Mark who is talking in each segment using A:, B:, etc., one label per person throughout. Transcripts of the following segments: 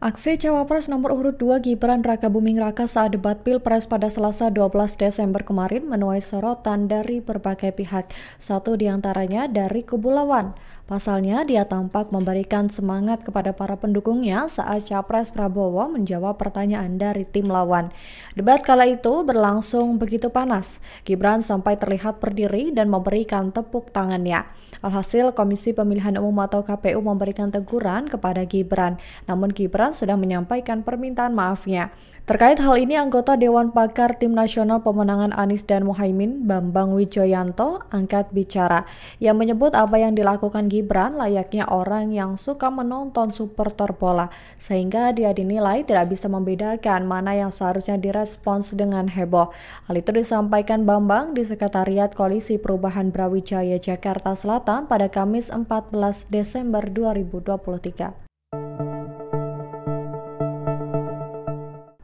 A: Aksi Cawapres nomor urut 2 Gibran Rakabuming Raka saat debat Pilpres pada Selasa 12 Desember kemarin menuai sorotan dari berbagai pihak, satu diantaranya dari kubu lawan. Pasalnya, dia tampak memberikan semangat kepada para pendukungnya saat Capres Prabowo menjawab pertanyaan dari tim lawan. Debat kala itu berlangsung begitu panas. Gibran sampai terlihat berdiri dan memberikan tepuk tangannya. Alhasil, Komisi Pemilihan Umum atau KPU memberikan teguran kepada Gibran. Namun Gibran sudah menyampaikan permintaan maafnya. Terkait hal ini, anggota Dewan Pakar Tim Nasional Pemenangan Anies dan Muhaimin, Bambang Wijoyanto, angkat bicara. Ia menyebut apa yang dilakukan Gibran layaknya orang yang suka menonton supporter bola, sehingga dia dinilai tidak bisa membedakan mana yang seharusnya direspons dengan heboh. Hal itu disampaikan Bambang di Sekretariat Koalisi Perubahan Brawijaya Jakarta Selatan pada Kamis 14 Desember 2023.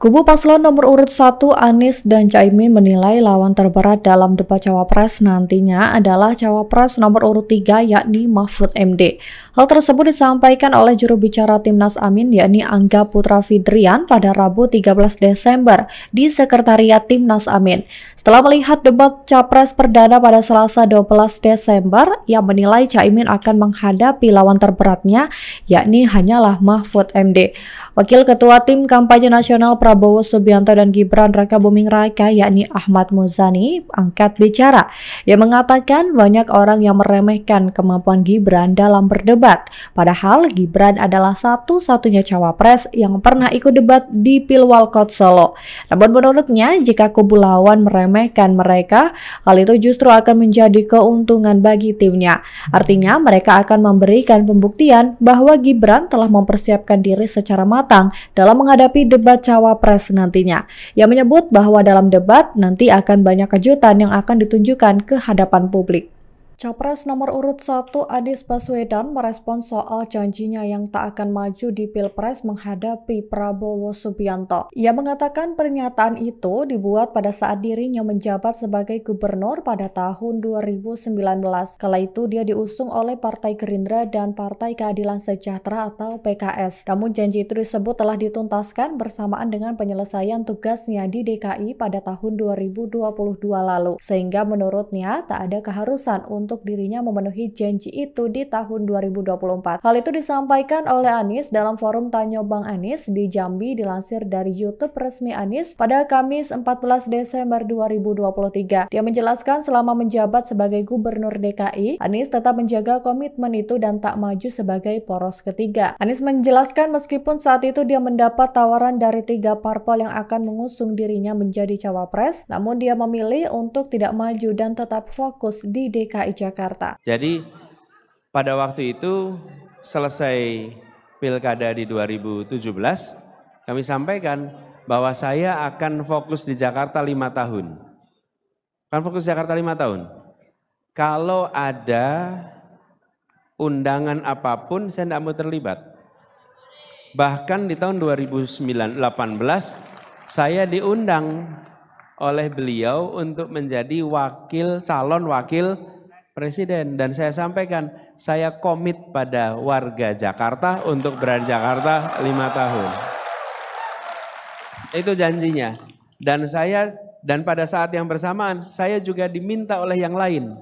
A: Kubu paslon nomor urut 1 Anies dan Caimin menilai lawan terberat dalam debat Cawapres nantinya adalah Cawapres nomor urut 3 yakni Mahfud MD. Hal tersebut disampaikan oleh juru bicara Timnas Amin yakni Angga Putra Fidrian pada Rabu 13 Desember di Sekretariat Timnas Amin. Setelah melihat debat Capres perdana pada Selasa 12 Desember, ia menilai Caimin akan menghadapi lawan terberatnya yakni hanyalah Mahfud MD. Wakil Ketua Tim Kampanye Nasional Prabowo Subianto dan Gibran Rakabuming Raka yakni Ahmad Muzani angkat bicara. Ia mengatakan banyak orang yang meremehkan kemampuan Gibran dalam berdebat. Padahal Gibran adalah satu-satunya cawapres yang pernah ikut debat di Pilwalkot Solo. Namun menurutnya jika kubu lawan meremehkan mereka, hal itu justru akan menjadi keuntungan bagi timnya. Artinya mereka akan memberikan pembuktian bahwa Gibran telah mempersiapkan diri secara matang dalam menghadapi debat Cawapres nantinya. Ia menyebut bahwa dalam debat nanti akan banyak kejutan yang akan ditunjukkan ke hadapan publik. Capres nomor urut 1 Anies Baswedan merespons soal janjinya yang tak akan maju di Pilpres menghadapi Prabowo Subianto. Ia mengatakan pernyataan itu dibuat pada saat dirinya menjabat sebagai gubernur pada tahun 2019. Kala itu dia diusung oleh Partai Gerindra dan Partai Keadilan Sejahtera atau PKS. Namun janji itu disebut telah dituntaskan bersamaan dengan penyelesaian tugasnya di DKI pada tahun 2022 lalu. Sehingga menurutnya tak ada keharusan untuk dirinya memenuhi janji itu di tahun 2024. Hal itu disampaikan oleh Anies dalam forum Tanya Bang Anies di Jambi dilansir dari YouTube resmi Anies pada Kamis 14 Desember 2023. Dia menjelaskan selama menjabat sebagai gubernur DKI, Anies tetap menjaga komitmen itu dan tak maju sebagai poros ketiga. Anies menjelaskan meskipun saat itu dia mendapat tawaran dari 3 parpol yang akan mengusung dirinya menjadi cawapres, namun dia memilih untuk tidak maju dan tetap fokus di DKI Jakarta.
B: Jadi pada waktu itu selesai pilkada di 2017, kami sampaikan bahwa saya akan fokus di Jakarta 5 tahun. Akan fokus di Jakarta 5 tahun. Kalau ada undangan apapun, saya tidak mau terlibat. Bahkan di tahun 2018, saya diundang oleh beliau untuk menjadi calon wakil presiden, dan saya sampaikan saya komit pada warga Jakarta untuk berada di Jakarta 5 tahun. Itu janjinya. Dan pada saat yang bersamaan saya juga diminta oleh yang lain.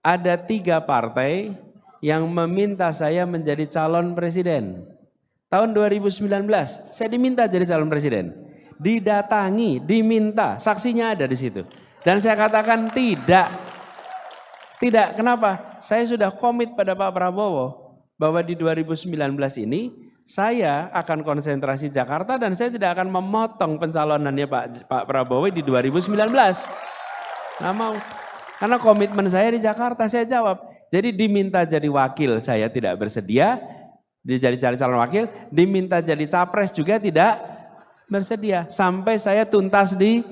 B: Ada 3 partai yang meminta saya menjadi calon presiden. Tahun 2019 saya diminta jadi calon presiden. Didatangi, diminta, saksinya ada di situ. Dan saya katakan tidak. Tidak, kenapa? Saya sudah komit pada Pak Prabowo bahwa di 2019 ini saya akan konsentrasi Jakarta dan saya tidak akan memotong pencalonannya Pak Prabowo di 2019. Nggak mau. Karena komitmen saya di Jakarta, saya jawab. Jadi diminta jadi wakil, saya tidak bersedia. Jadi calon wakil, diminta jadi capres juga tidak bersedia. Sampai saya tuntas di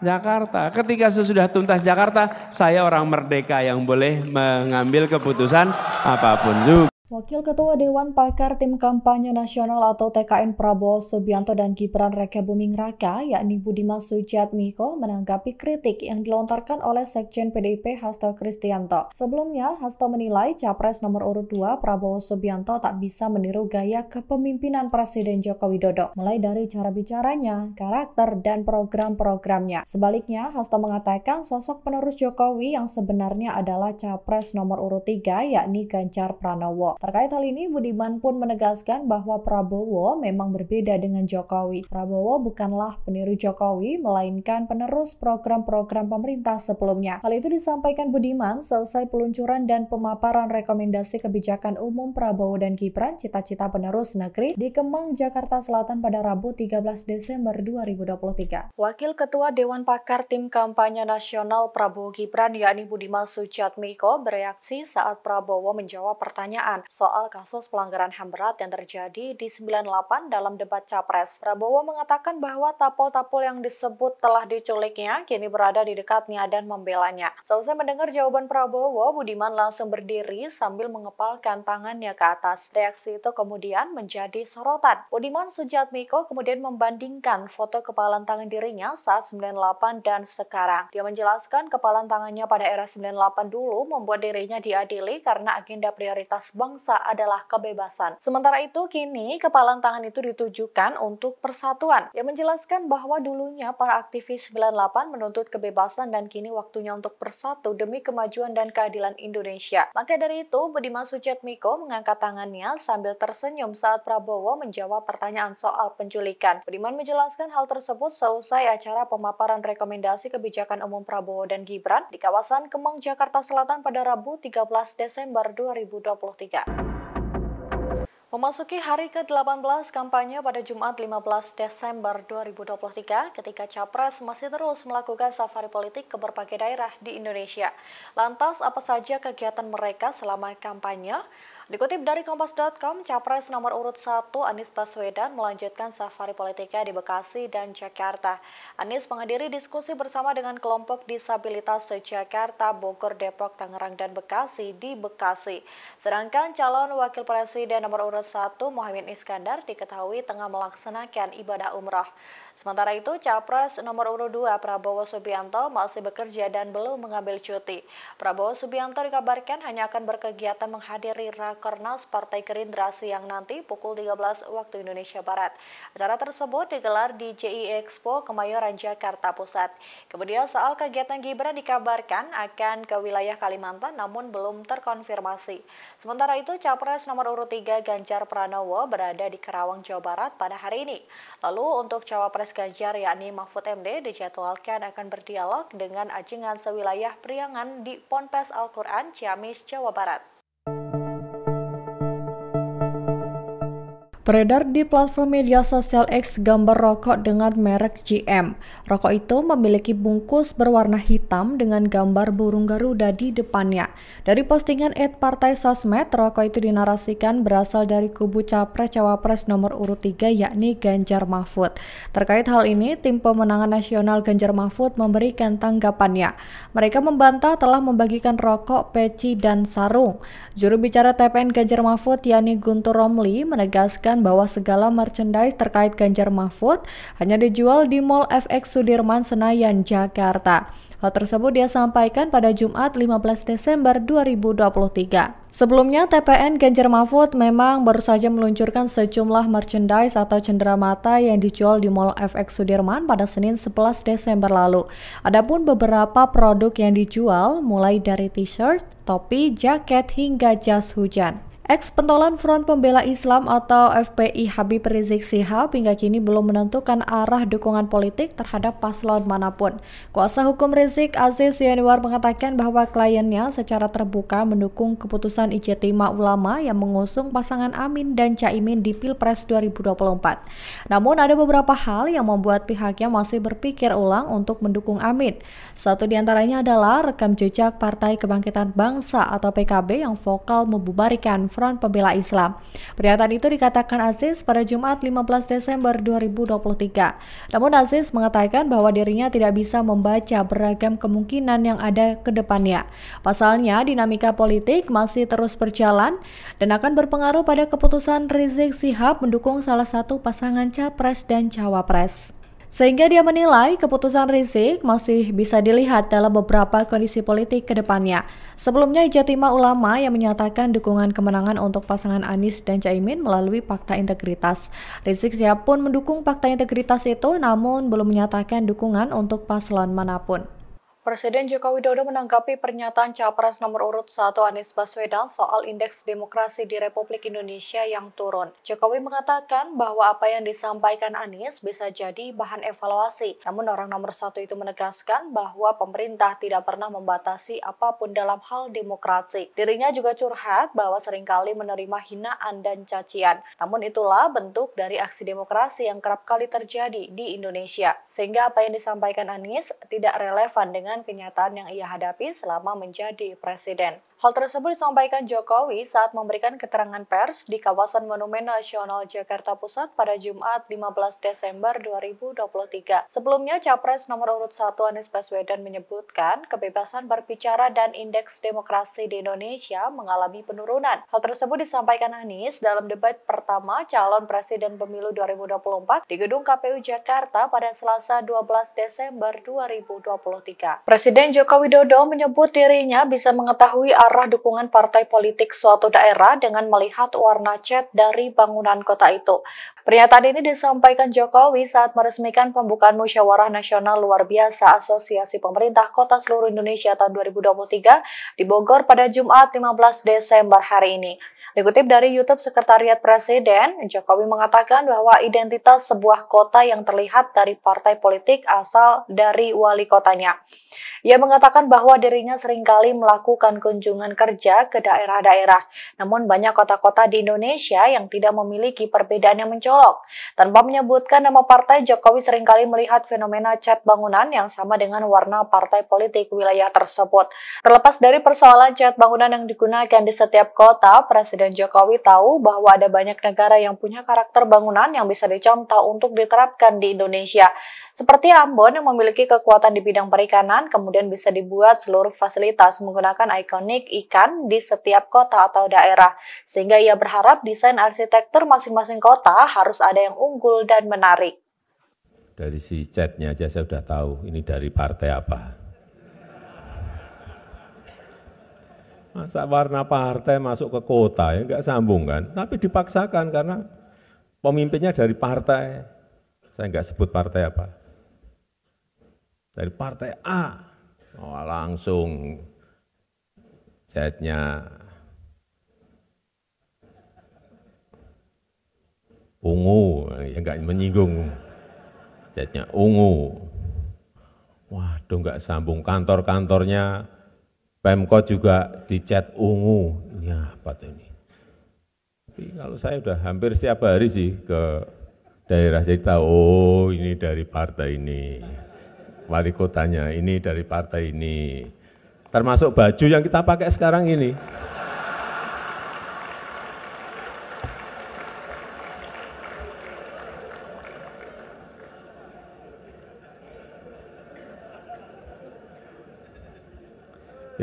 B: Jakarta. Ketika sesudah tuntas Jakarta, saya orang merdeka yang boleh mengambil keputusan apapun juga.
A: Wakil Ketua Dewan Pakar Tim Kampanye Nasional atau TKN Prabowo Subianto dan Gibran Rakabuming Raka, yakni Budiman Sujatmiko, menanggapi kritik yang dilontarkan oleh Sekjen PDIP Hasto Kristianto. Sebelumnya, Hasto menilai Capres nomor urut 2 Prabowo Subianto tak bisa meniru gaya kepemimpinan Presiden Joko Widodo, mulai dari cara bicaranya, karakter, dan program-programnya. Sebaliknya, Hasto mengatakan sosok penerus Jokowi yang sebenarnya adalah Capres nomor urut 3, yakni Ganjar Pranowo. Terkait hal ini, Budiman pun menegaskan bahwa Prabowo memang berbeda dengan Jokowi. Prabowo bukanlah peniru Jokowi, melainkan penerus program-program pemerintah sebelumnya. Hal itu disampaikan Budiman seusai peluncuran dan pemaparan rekomendasi kebijakan umum Prabowo dan Gibran Cita-Cita Penerus Negeri di Kemang, Jakarta Selatan pada Rabu 13 Desember 2023. Wakil Ketua Dewan Pakar Tim Kampanye Nasional Prabowo Gibran, yakni Budiman Sujatmiko, bereaksi saat Prabowo menjawab pertanyaan soal kasus pelanggaran HAM berat yang terjadi di 98 dalam debat Capres. Prabowo mengatakan bahwa tapol-tapol yang disebut telah diculiknya kini berada di dekatnya dan membelanya. Seusai mendengar jawaban Prabowo, Budiman langsung berdiri sambil mengepalkan tangannya ke atas. Reaksi itu kemudian menjadi sorotan. Budiman Sujatmiko kemudian membandingkan foto kepalan tangan dirinya saat 98 dan sekarang. Dia menjelaskan kepalan tangannya pada era 98 dulu membuat dirinya diadili karena agenda prioritas bangsa adalah kebebasan. Sementara itu, kini kepalan tangan itu ditujukan untuk persatuan. Ia menjelaskan bahwa dulunya para aktivis 98 menuntut kebebasan dan kini waktunya untuk bersatu demi kemajuan dan keadilan Indonesia. Maka dari itu, Budiman Sujatmiko mengangkat tangannya sambil tersenyum saat Prabowo menjawab pertanyaan soal penculikan. Budiman menjelaskan hal tersebut seusai acara pemaparan rekomendasi kebijakan umum Prabowo dan Gibran di kawasan Kemang, Jakarta Selatan pada Rabu 13 Desember 2023. Memasuki hari ke-18 kampanye pada Jumat 15 Desember 2023 ketika Capres masih terus melakukan safari politik ke berbagai daerah di Indonesia. Lantas, apa saja kegiatan mereka selama kampanye? Dikutip dari Kompas.com, Capres nomor urut 1 Anies Baswedan melanjutkan safari politiknya di Bekasi dan Jakarta. Anies menghadiri diskusi bersama dengan kelompok disabilitas se-Jakarta, Bogor, Depok, Tangerang, dan Bekasi di Bekasi. Sedangkan calon wakil presiden nomor urut 1 Muhaimin Iskandar diketahui tengah melaksanakan ibadah umrah. Sementara itu, Capres nomor urut 2 Prabowo Subianto masih bekerja dan belum mengambil cuti. Prabowo Subianto dikabarkan hanya akan berkegiatan menghadiri Rakernas Partai Gerindra siang nanti pukul 13 waktu Indonesia Barat. Acara tersebut digelar di JI Expo Kemayoran, Jakarta Pusat. Kemudian soal kegiatan Gibran dikabarkan akan ke wilayah Kalimantan namun belum terkonfirmasi. Sementara itu, Capres nomor urut 3 Ganjar Pranowo berada di Karawang, Jawa Barat pada hari ini. Lalu untuk Cawapres Ganjar yakni Mahfud MD dijadwalkan akan berdialog dengan ajengan sewilayah Priangan di Ponpes Al-Quran, Ciamis, Jawa Barat. Beredar di platform media sosial X gambar rokok dengan merek GM. Rokok itu memiliki bungkus berwarna hitam dengan gambar burung Garuda di depannya. Dari postingan @partai sosmed, rokok itu dinarasikan berasal dari kubu Capres-Cawapres nomor urut 3 yakni Ganjar Mahfud. Terkait hal ini, tim pemenangan nasional Ganjar Mahfud memberikan tanggapannya. Mereka membantah telah membagikan rokok, peci, dan sarung. Juru bicara TPN Ganjar Mahfud yakni Guntur Romli menegaskan bahwa segala merchandise terkait Ganjar Mahfud hanya dijual di Mall FX Sudirman, Senayan, Jakarta. Hal tersebut dia sampaikan pada Jumat 15 Desember 2023. Sebelumnya, TPN Ganjar Mahfud memang baru saja meluncurkan sejumlah merchandise atau cenderamata yang dijual di Mall FX Sudirman pada Senin 11 Desember lalu. Adapun beberapa produk yang dijual mulai dari t-shirt, topi, jaket, hingga jas hujan. Ex-pentolan Front Pembela Islam atau FPI Habib Rizik Shihab hingga kini belum menentukan arah dukungan politik terhadap paslon manapun. Kuasa hukum Rizik, Aziz Yanuar, mengatakan bahwa kliennya secara terbuka mendukung keputusan Ijtima Ulama yang mengusung pasangan Amin dan Caimin di Pilpres 2024. Namun ada beberapa hal yang membuat pihaknya masih berpikir ulang untuk mendukung Amin. Satu diantaranya adalah rekam jejak Partai Kebangkitan Bangsa atau PKB yang vokal membubarkan Front Pembela Islam. Pernyataan itu dikatakan Aziz pada Jumat 15 Desember 2023. Namun Aziz mengatakan bahwa dirinya tidak bisa membaca beragam kemungkinan yang ada ke depannya. Pasalnya, dinamika politik masih terus berjalan dan akan berpengaruh pada keputusan Rizik Syihab mendukung salah satu pasangan capres dan cawapres. Sehingga dia menilai keputusan Rizik masih bisa dilihat dalam beberapa kondisi politik ke depannya. Sebelumnya, Ijtima Ulama yang menyatakan dukungan kemenangan untuk pasangan Anies dan Caimin melalui Fakta Integritas. Rizik Syihab pun mendukung Fakta Integritas itu, namun belum menyatakan dukungan untuk paslon manapun. Presiden Joko Widodo menanggapi pernyataan Capres nomor urut 1 Anies Baswedan soal indeks demokrasi di Republik Indonesia yang turun. Jokowi mengatakan bahwa apa yang disampaikan Anies bisa jadi bahan evaluasi. Namun orang nomor 1 itu menegaskan bahwa pemerintah tidak pernah membatasi apapun dalam hal demokrasi. Dirinya juga curhat bahwa seringkali menerima hinaan dan cacian. Namun itulah bentuk dari aksi demokrasi yang kerap kali terjadi di Indonesia. Sehingga apa yang disampaikan Anies tidak relevan dengan kenyataan yang ia hadapi selama menjadi presiden. Hal tersebut disampaikan Jokowi saat memberikan keterangan pers di kawasan Monumen Nasional Jakarta Pusat pada Jumat 15 Desember 2023. Sebelumnya, Capres nomor urut 1 Anies Baswedan menyebutkan kebebasan berbicara dan indeks demokrasi di Indonesia mengalami penurunan. Hal tersebut disampaikan Anies dalam debat pertama calon presiden pemilu 2024 di Gedung KPU Jakarta pada Selasa 12 Desember 2023. Presiden Joko Widodo menyebut dirinya bisa mengetahui arah dukungan partai politik suatu daerah dengan melihat warna cat dari bangunan kota itu. Pernyataan ini disampaikan Jokowi saat meresmikan pembukaan Musyawarah Nasional Luar Biasa Asosiasi Pemerintah Kota Seluruh Indonesia tahun 2023 di Bogor pada Jumat 15 Desember hari ini. Dikutip dari YouTube Sekretariat Presiden, Jokowi mengatakan bahwa identitas sebuah kota yang terlihat dari partai politik asal dari wali kotanya. Ia mengatakan bahwa dirinya seringkali melakukan kunjungan kerja ke daerah-daerah, namun banyak kota-kota di Indonesia yang tidak memiliki perbedaan yang mencolok. Tanpa menyebutkan nama partai, Jokowi seringkali melihat fenomena cat bangunan yang sama dengan warna partai politik wilayah tersebut. Terlepas dari persoalan cat bangunan yang digunakan di setiap kota, Presiden Jokowi tahu bahwa ada banyak negara yang punya karakter bangunan yang bisa dicontoh untuk diterapkan di Indonesia. Seperti Ambon yang memiliki kekuatan di bidang perikanan, kemudian bisa dibuat seluruh fasilitas menggunakan ikonik ikan di setiap kota atau daerah. Sehingga ia berharap desain arsitektur masing-masing kota harus ada yang unggul dan menarik.
C: Dari si catnya aja saya sudah tahu ini dari partai apa. Masa warna partai masuk ke kota, ya nggak sambung kan? Tapi dipaksakan karena pemimpinnya dari partai. Saya nggak sebut partai apa. Dari partai A, langsung catnya ungu, ya nggak menyinggung. Catnya ungu. Waduh, nggak sambung. Kantor-kantornya Pemkot juga dicat ungu. Ini apa tuh ini? Tapi kalau saya udah hampir setiap hari sih ke daerah, jadi tahu, oh ini dari partai ini. Wali kotanya ini dari partai ini. Termasuk baju yang kita pakai sekarang ini.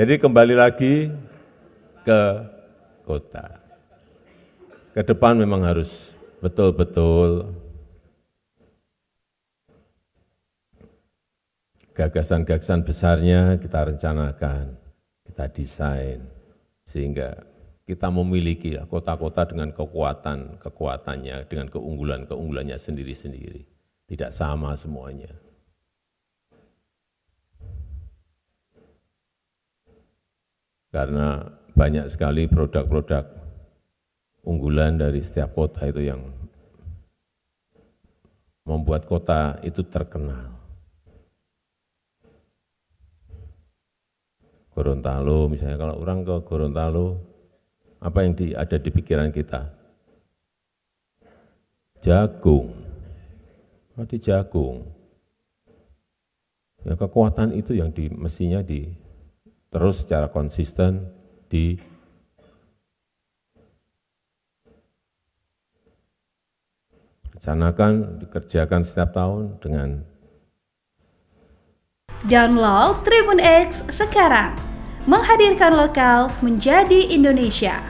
C: Jadi kembali lagi ke kota. Ke depan memang harus betul-betul gagasan-gagasan besarnya kita rencanakan, kita desain, sehingga kita memiliki kota-kota dengan kekuatannya, dengan keunggulannya sendiri-sendiri. Tidak sama semuanya. Karena banyak sekali produk-produk unggulan dari setiap kota itu yang membuat kota itu terkenal. Gorontalo misalnya, kalau orang ke Gorontalo, apa yang ada di pikiran kita? Jagung. Di jagung. Ya, kekuatan itu yang mestinya terus secara konsisten rencanakan, dikerjakan setiap tahun dengan.
D: Download Tribun X sekarang, menghadirkan lokal menjadi Indonesia.